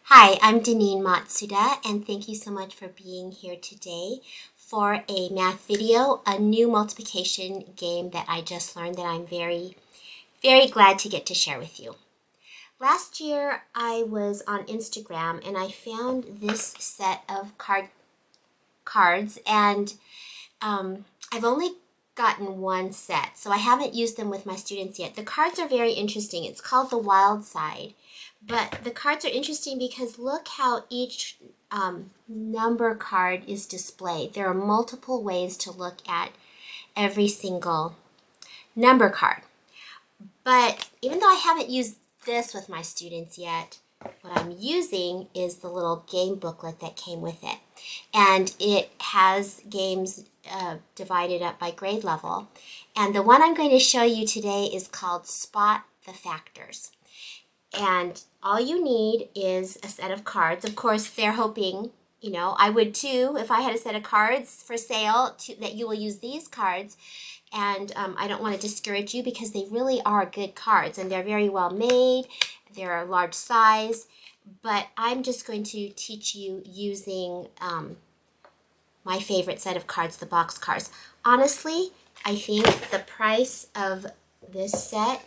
Hi, I'm Deneen Matsuda, and thank you so much for being here today for a math video, a new multiplication game that I just learned that I'm very, very glad to get to share with you. Last year, I was on Instagram and I found this set of cards, and I've only gotten one set, so I haven't used them with my students yet. The cards are very interesting. It's called the Wild Side, but the cards are interesting because look how each number card is displayed. There are multiple ways to look at every single number card. But even though I haven't used this with my students yet, what I'm using is the little game booklet that came with it. And it has games divided up by grade level. And the one I'm going to show you today is called Spot the Factors. And all you need is a set of cards. Of course, they're hoping, I would too, if I had a set of cards for sale, that you will use these cards. And I don't want to discourage you because they really are good cards and they're very well made. They're a large size. But I'm just going to teach you using my favorite set of cards, the box cards. Honestly, I think the price of this set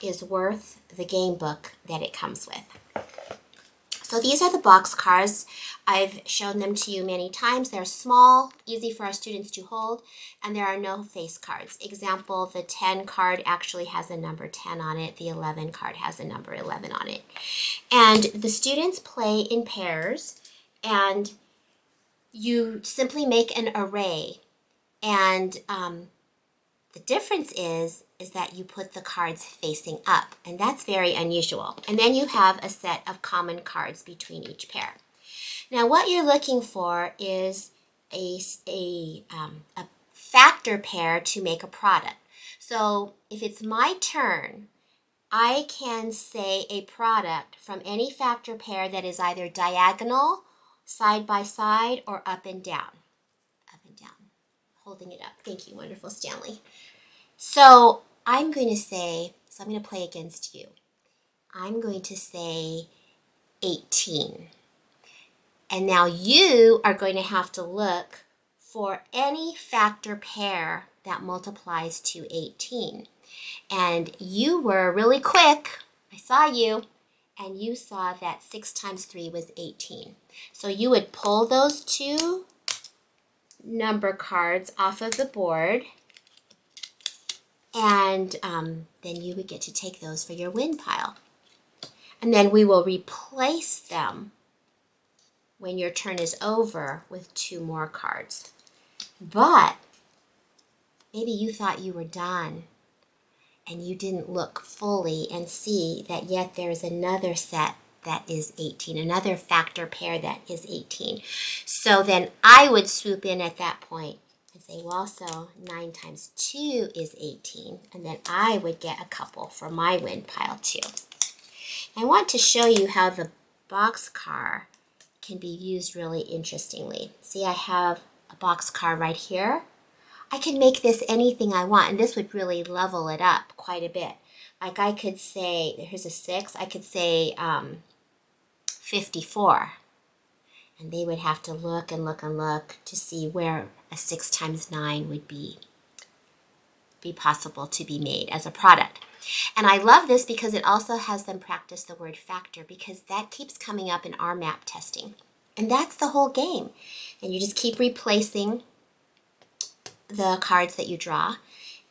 is worth the game book that it comes with. So these are the box cards. I've shown them to you many times. They're small, easy for our students to hold, and there are no face cards. Example, the 10 card actually has a number 10 on it. The 11 card has a number 11 on it. And the students play in pairs, and you simply make an array. And the difference is that you put the cards facing up, and that's very unusual. And then you have a set of common cards between each pair. Now, what you're looking for is a factor pair to make a product. So if it's my turn, I can say a product from any factor pair that is either diagonal, side by side, or up and down. Up and down. Holding it up. Thank you, wonderful Stanley. So I'm going to play against you. I'm going to say 18. And now you are going to have to look for any factor pair that multiplies to 18. And you were really quick. I saw you. And you saw that 6 times 3 was 18. So you would pull those two number cards off of the board. And then you would get to take those for your win pile. And then we will replace them when your turn is over with 2 more cards. But maybe you thought you were done and you didn't look fully and see that yet there's another set that is 18, another factor pair that is 18. So then I would swoop in at that point and say, well, so 9 times 2 is 18, and then I would get a couple for my win pile too. I want to show you how the boxcar can be used really interestingly. See, I have a boxcar right here. I can make this anything I want, and this would really level it up quite a bit. Like I could say, here's a 6, I could say 54. And they would have to look and look and look to see where a 6 times 9 would be possible to be made as a product. And I love this because it also has them practice the word factor, because that keeps coming up in our map testing. And that's the whole game. And you just keep replacing the cards that you draw.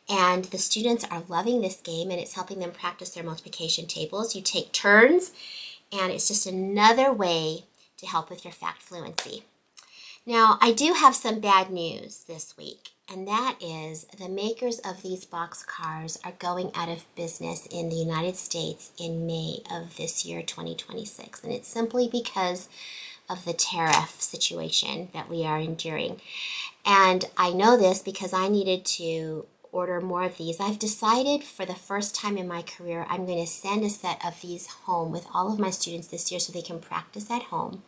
And the students are loving this game, and it's helping them practice their multiplication tables. You take turns, and it's just another way to help with your fact fluency. Now, I do have some bad news this week, and that is the makers of these box cars are going out of business in the United States in May of this year, 2026. And it's simply because of the tariff situation that we are enduring. And I know this because I needed to order more of these. I've decided for the first time in my career, I'm going to send a set of these home with all of my students this year so they can practice at home.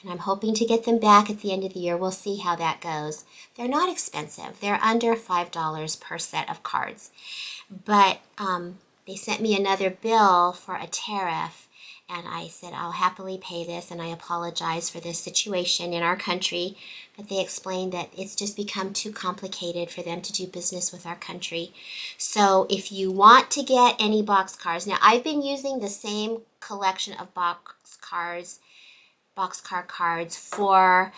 And I'm hoping to get them back at the end of the year. We'll see how that goes. They're not expensive. They're under $5 per set of cards. But they sent me another bill for a tariff, And I said, I'll happily pay this, and I apologize for this situation in our country. But they explained that it's just become too complicated for them to do business with our country. So if you want to get any boxcars, now I've been using the same collection of boxcar cards for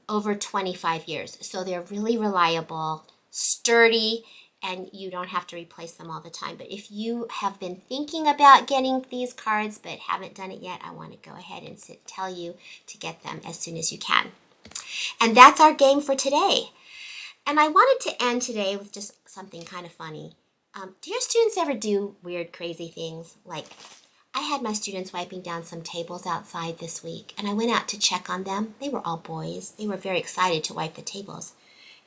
over 25 years. So they're really reliable, sturdy, and you don't have to replace them all the time. But if you have been thinking about getting these cards but haven't done it yet, I want to go ahead and tell you to get them as soon as you can. And that's our game for today. And I wanted to end today with just something kind of funny. Do your students ever do weird, crazy things? Like, I had my students wiping down some tables outside this week, and I went out to check on them. They were all boys. They were very excited to wipe the tables.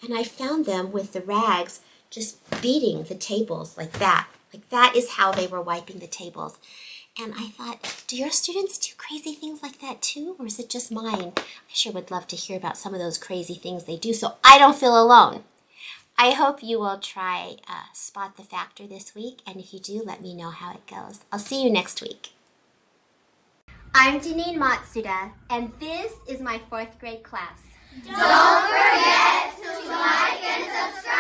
And I found them with the rags just beating the tables like that. Like that is how they were wiping the tables. And I thought, do your students do crazy things like that too? Or is it just mine? I sure would love to hear about some of those crazy things they do so I don't feel alone. I hope you will try Spot the Factor this week. And if you do, let me know how it goes. I'll see you next week. I'm Janine Matsuda, and this is my 4th grade class. Don't forget to like and subscribe.